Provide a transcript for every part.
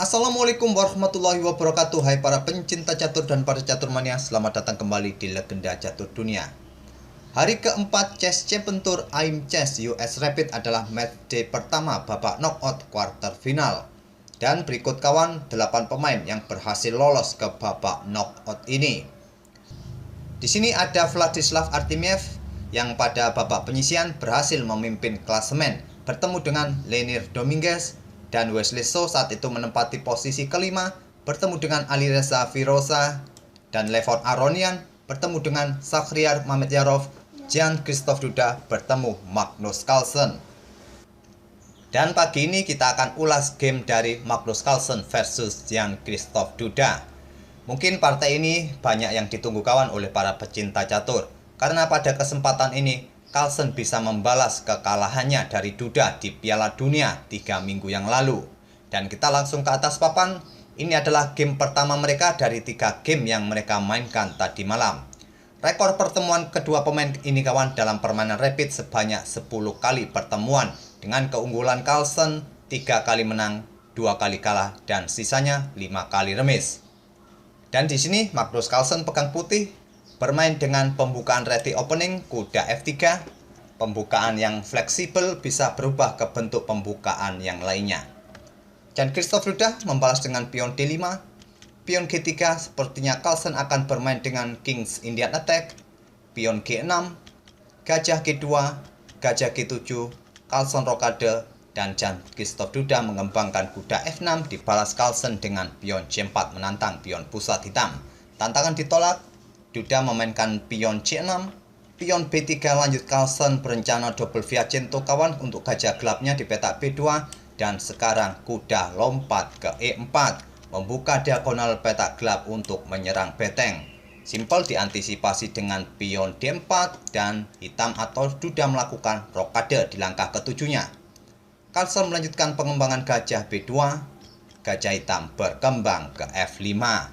Assalamualaikum warahmatullahi wabarakatuh. Hai para pencinta catur dan para catur mania, selamat datang kembali di Legenda Catur Dunia. Hari keempat Chess Champion Tour AIM Chess US Rapid adalah matchday pertama babak knockout quarter final. Dan berikut kawan 8 pemain yang berhasil lolos ke babak knockout ini. Di sini ada Vladislav Artemiev yang pada babak penyisian berhasil memimpin klasemen bertemu dengan Leonid Dominguez, dan Wesley So saat itu menempati posisi kelima bertemu dengan Alireza Firoza, dan Levon Aronian bertemu dengan Shahryar Mamedyarov. Jan-Christophe Duda bertemu Magnus Carlsen. Dan pagi ini kita akan ulas game dari Magnus Carlsen versus Jan-Christophe Duda. Mungkin partai ini banyak yang ditunggu kawan oleh para pecinta catur, karena pada kesempatan ini Carlsen bisa membalas kekalahannya dari Duda di Piala Dunia 3 minggu yang lalu. Dan kita langsung ke atas papan. Ini adalah game pertama mereka dari 3 game yang mereka mainkan tadi malam. Rekor pertemuan kedua pemain ini kawan dalam permainan rapid sebanyak 10 kali pertemuan, dengan keunggulan Carlsen 3 kali menang, 2 kali kalah, dan sisanya 5 kali remis. Dan di sini Magnus Carlsen pegang putih, bermain dengan pembukaan ready opening kuda F3. Pembukaan yang fleksibel bisa berubah ke bentuk pembukaan yang lainnya. Jan-Christophe Duda membalas dengan pion D5. Pion G3, sepertinya Carlsen akan bermain dengan King's Indian Attack. Pion G6, Gajah G2, Gajah G7, Carlsen rokade, dan Jan-Christophe Duda mengembangkan kuda F6, dibalas Carlsen dengan pion C4 menantang pion pusat hitam. Tantangan ditolak. Duda memainkan pion C6, pion B3 lanjut. Carlsen berencana double Viacento kawan untuk gajah gelapnya di petak B2, dan sekarang kuda lompat ke E4, membuka diagonal petak gelap untuk menyerang beteng. Simpel diantisipasi dengan pion D4, dan hitam atau Duda melakukan rokade di langkah ketujuhnya. Carlsen melanjutkan pengembangan gajah B2, gajah hitam berkembang ke F5.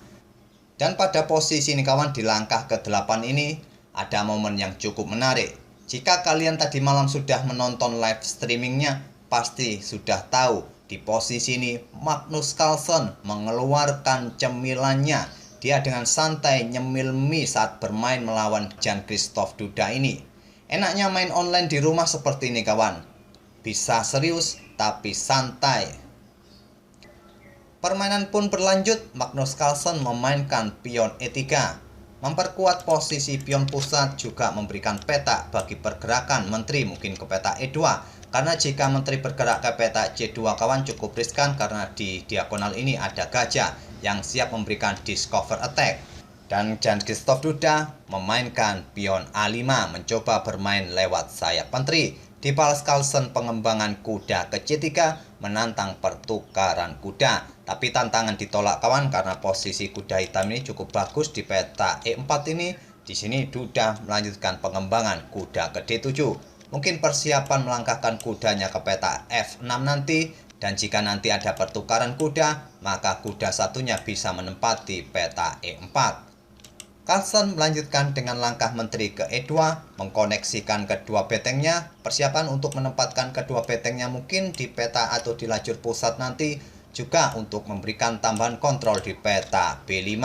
Dan pada posisi ini kawan di langkah ke-8 ini ada momen yang cukup menarik. Jika kalian tadi malam sudah menonton live streamingnya, pasti sudah tahu di posisi ini Magnus Carlsen mengeluarkan cemilannya. Dia dengan santai nyemil mie saat bermain melawan Jan-Christophe Duda ini. Enaknya main online di rumah seperti ini kawan. Bisa serius tapi santai. Permainan pun berlanjut. Magnus Carlsen memainkan pion E3, memperkuat posisi pion pusat, juga memberikan petak bagi pergerakan menteri mungkin ke petak E2. Karena jika menteri bergerak ke petak C2 kawan cukup riskan, karena di diagonal ini ada gajah yang siap memberikan discover attack. Dan Jan-Christophe Duda memainkan pion A5, mencoba bermain lewat sayap menteri. Dibalas Carlsen pengembangan kuda ke C3, menantang pertukaran kuda. Tapi tantangan ditolak kawan karena posisi kuda hitam ini cukup bagus di peta E4 ini. Di sini Duda melanjutkan pengembangan kuda ke D7. Mungkin persiapan melangkahkan kudanya ke peta F6 nanti. Dan jika nanti ada pertukaran kuda, maka kuda satunya bisa menempati peta E4. Carlsen melanjutkan dengan langkah menteri ke E2, mengkoneksikan kedua betengnya. Persiapan untuk menempatkan kedua betengnya mungkin di peta atau di lajur pusat nanti, juga untuk memberikan tambahan kontrol di peta B5,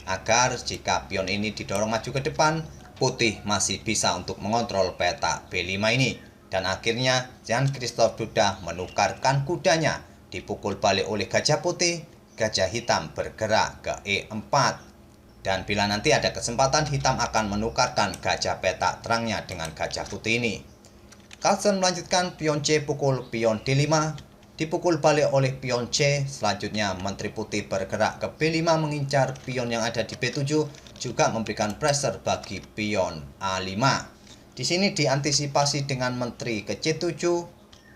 agar jika pion ini didorong maju ke depan, putih masih bisa untuk mengontrol peta B5 ini. Dan akhirnya Jan-Christophe Duda menukarkan kudanya, dipukul balik oleh gajah putih. Gajah hitam bergerak ke E4. Dan bila nanti ada kesempatan, hitam akan menukarkan gajah petak terangnya dengan gajah putih ini. Carlsen melanjutkan pion C pukul pion D5, dipukul balik oleh pion C. Selanjutnya menteri putih bergerak ke B5 mengincar pion yang ada di B7, juga memberikan pressure bagi pion A5. Di sini diantisipasi dengan menteri ke C7,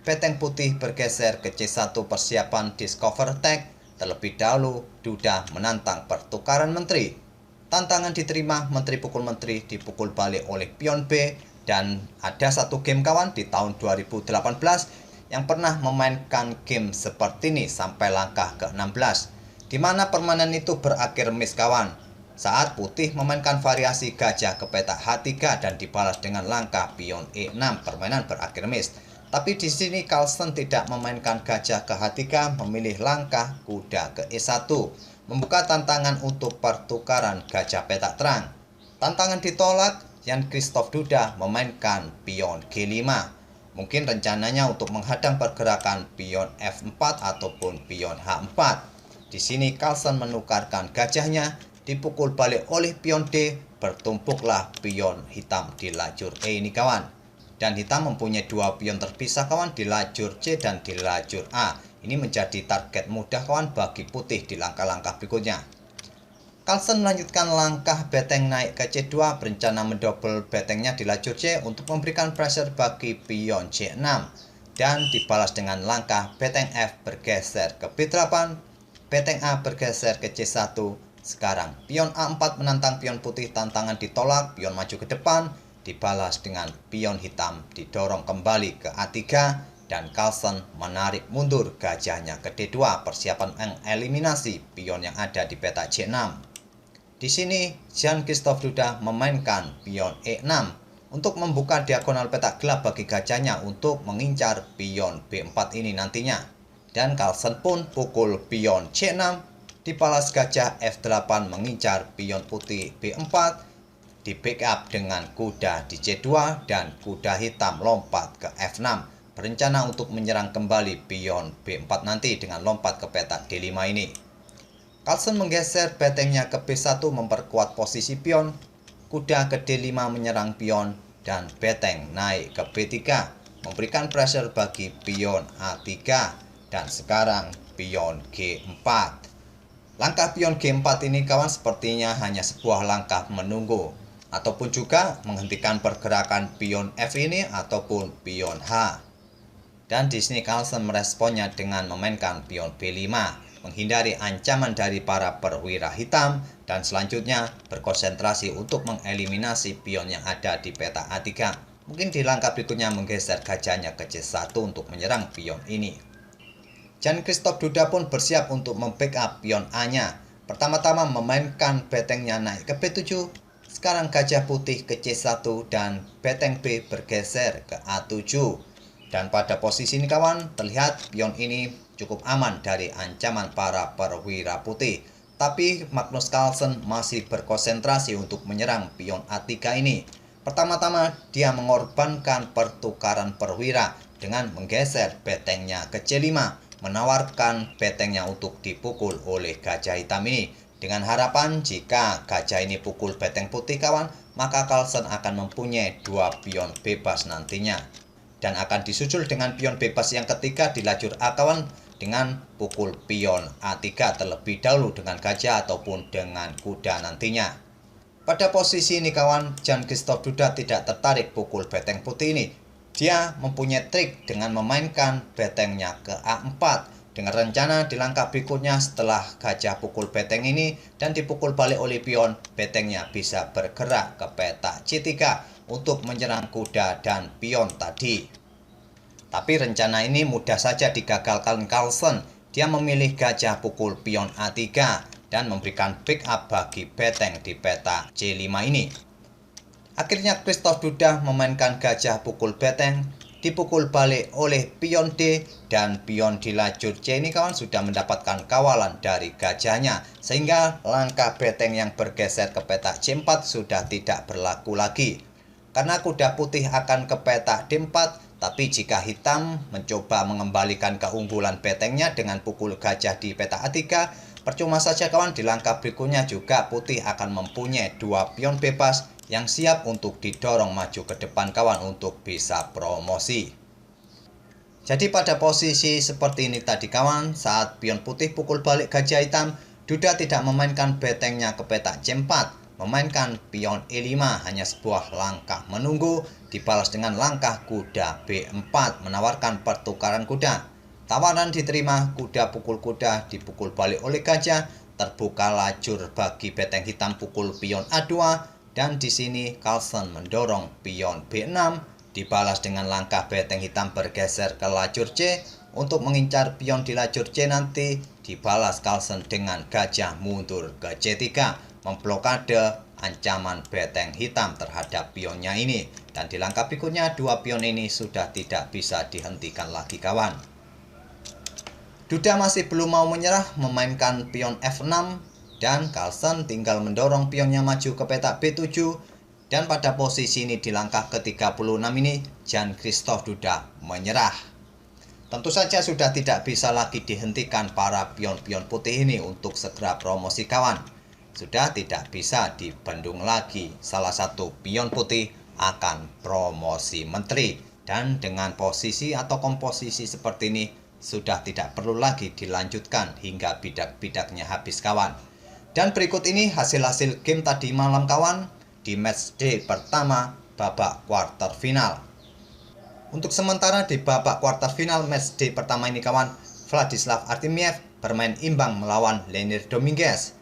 beteng putih bergeser ke C1, persiapan discover attack. Terlebih dahulu Duda menantang pertukaran menteri. Tantangan diterima, menteri pukul menteri, dipukul balik oleh pion B. Dan ada satu game kawan di tahun 2018 yang pernah memainkan game seperti ini sampai langkah ke-16, di mana permainan itu berakhir miss kawan. Saat putih memainkan variasi gajah ke petak H3 dan dibalas dengan langkah pion E6, permainan berakhir miss. Tapi di sini Carlsen tidak memainkan gajah ke H3, memilih langkah kuda ke E1, membuka tantangan untuk pertukaran gajah petak terang. Tantangan ditolak, Jan Christoph Duda memainkan pion G5. Mungkin rencananya untuk menghadang pergerakan pion F4 ataupun pion H4. Di sini Carlsen menukarkan gajahnya, dipukul balik oleh pion D, bertumpuklah pion hitam di lajur E ini kawan. Dan hitam mempunyai dua pion terpisah kawan di lajur C dan di lajur A. Ini menjadi target mudah kawan bagi putih di langkah-langkah berikutnya. Carlsen melanjutkan langkah beteng naik ke C2, berencana mendobel betengnya di lajur C untuk memberikan pressure bagi pion C6. Dan dibalas dengan langkah beteng F bergeser ke B8, beteng A bergeser ke C1. Sekarang pion A4 menantang pion putih, tantangan ditolak, pion maju ke depan, dibalas dengan pion hitam didorong kembali ke A3 dan Carlsen menarik mundur gajahnya ke D2, persiapan mengeliminasi pion yang ada di peta C6. Di sini Jan Christoph Duda memainkan pion E6 untuk membuka diagonal peta gelap bagi gajahnya untuk mengincar pion B4 ini nantinya. Dan Carlsen pun pukul pion C6, dibalas gajah F8 mengincar pion putih B4, di backup dengan kuda di C2 dan kuda hitam lompat ke F6, berencana untuk menyerang kembali pion B4 nanti dengan lompat ke petak D5 ini. Carlsen menggeser betengnya ke B1 memperkuat posisi pion, kuda ke D5 menyerang pion, dan beteng naik ke B3 memberikan pressure bagi pion A3 dan sekarang pion G4. Langkah pion G4 ini kawan sepertinya hanya sebuah langkah menunggu, ataupun juga menghentikan pergerakan pion F ini ataupun pion H. Dan di sini Carlsen meresponnya dengan memainkan pion B5, menghindari ancaman dari para perwira hitam dan selanjutnya berkonsentrasi untuk mengeliminasi pion yang ada di peta A3. Mungkin di langkah berikutnya menggeser gajahnya ke C1 untuk menyerang pion ini. Jan Christoph Duda pun bersiap untuk membackup pion A-nya. Pertama-tama memainkan betengnya naik ke B7. Sekarang gajah putih ke C1 dan beteng B bergeser ke A7. Dan pada posisi ini kawan, terlihat pion ini cukup aman dari ancaman para perwira putih. Tapi Magnus Carlsen masih berkonsentrasi untuk menyerang pion A3 ini. Pertama-tama dia mengorbankan pertukaran perwira dengan menggeser betengnya ke C5, menawarkan betengnya untuk dipukul oleh gajah hitam ini. Dengan harapan jika gajah ini pukul beteng putih kawan, maka Carlsen akan mempunyai dua pion bebas nantinya. Dan akan disusul dengan pion bebas yang ketiga di lajur A kawan, dengan pukul pion A3 terlebih dahulu dengan gajah ataupun dengan kuda nantinya. Pada posisi ini kawan, Jan Christoph Duda tidak tertarik pukul beteng putih ini. Dia mempunyai trik dengan memainkan betengnya ke A4. Dengan rencana di langkah berikutnya setelah gajah pukul beteng ini dan dipukul balik oleh pion, betengnya bisa bergerak ke petak C3 untuk menyerang kuda dan pion tadi. Tapi rencana ini mudah saja digagalkan Carlsen. Dia memilih gajah pukul pion A3 dan memberikan backup bagi beteng di petak C5 ini. Akhirnya Christoph Duda memainkan gajah pukul beteng, dipukul balik oleh pion D, dan pion di lajur C ini kawan sudah mendapatkan kawalan dari gajahnya, sehingga langkah beteng yang bergeser ke petak C4 sudah tidak berlaku lagi. Karena kuda putih akan ke petak D4, tapi jika hitam mencoba mengembalikan keunggulan betengnya dengan pukul gajah di petak A3, percuma saja kawan. Di langkah berikutnya juga putih akan mempunyai dua pion bebas yang siap untuk didorong maju ke depan kawan untuk bisa promosi. Jadi pada posisi seperti ini tadi kawan, saat pion putih pukul balik gajah hitam, Duda tidak memainkan betengnya ke petak C4, memainkan pion E5, hanya sebuah langkah menunggu, dibalas dengan langkah kuda B4 menawarkan pertukaran kuda. Tawaran diterima, kuda pukul kuda dipukul balik oleh gajah, terbuka lajur bagi beteng hitam pukul pion A2. Dan di sini Carlsen mendorong pion B6, dibalas dengan langkah beteng hitam bergeser ke lajur C untuk mengincar pion di lajur C nanti, dibalas Carlsen dengan gajah mundur ke C3, memblokade ancaman beteng hitam terhadap pionnya ini. Dan di langkah berikutnya, dua pion ini sudah tidak bisa dihentikan lagi kawan. Duda masih belum mau menyerah, memainkan pion F6, dan Carlsen tinggal mendorong pionnya maju ke petak B7. Dan pada posisi ini di langkah ke-36 ini, Jan-Christoph Duda menyerah. Tentu saja sudah tidak bisa lagi dihentikan para pion-pion putih ini untuk segera promosi kawan. Sudah tidak bisa dibendung lagi salah satu pion putih akan promosi menteri. Dan dengan posisi atau komposisi seperti ini, sudah tidak perlu lagi dilanjutkan hingga bidak-bidaknya habis kawan. Dan berikut ini hasil-hasil game tadi malam kawan di matchday pertama babak quarter final. Untuk sementara di babak quarter final matchday pertama ini kawan, Vladislav Artemiev bermain imbang melawan Leonid Dominguez.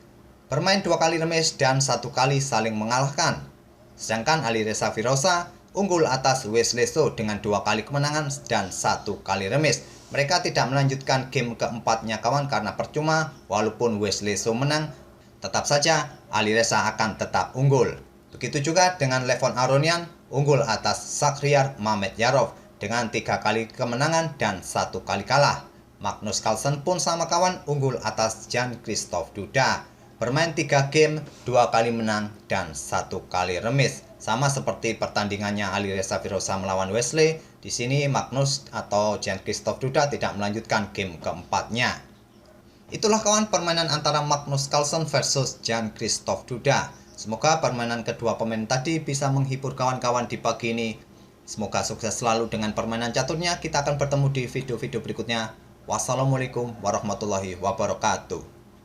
Bermain 2 kali remis dan 1 kali saling mengalahkan. Sedangkan Alireza Firosa unggul atas Wesley So dengan 2 kali kemenangan dan 1 kali remis. Mereka tidak melanjutkan game keempatnya kawan karena percuma, walaupun Wesley So menang, tetap saja Alireza akan tetap unggul. Begitu juga dengan Levon Aronian unggul atas Shahryar Mamedyarov dengan 3 kali kemenangan dan 1 kali kalah. Magnus Carlsen pun sama kawan unggul atas Jan-Christoph Duda. Bermain 3 game, 2 kali menang dan 1 kali remis. Sama seperti pertandingannya Alireza Firosa melawan Wesley. Di sini Magnus atau Jan-Christoph Duda tidak melanjutkan game keempatnya. Itulah kawan permainan antara Magnus Carlsen versus Jan-Christoph Duda. Semoga permainan kedua pemain tadi bisa menghibur kawan-kawan di pagi ini. Semoga sukses selalu dengan permainan caturnya. Kita akan bertemu di video-video berikutnya. Wassalamualaikum warahmatullahi wabarakatuh.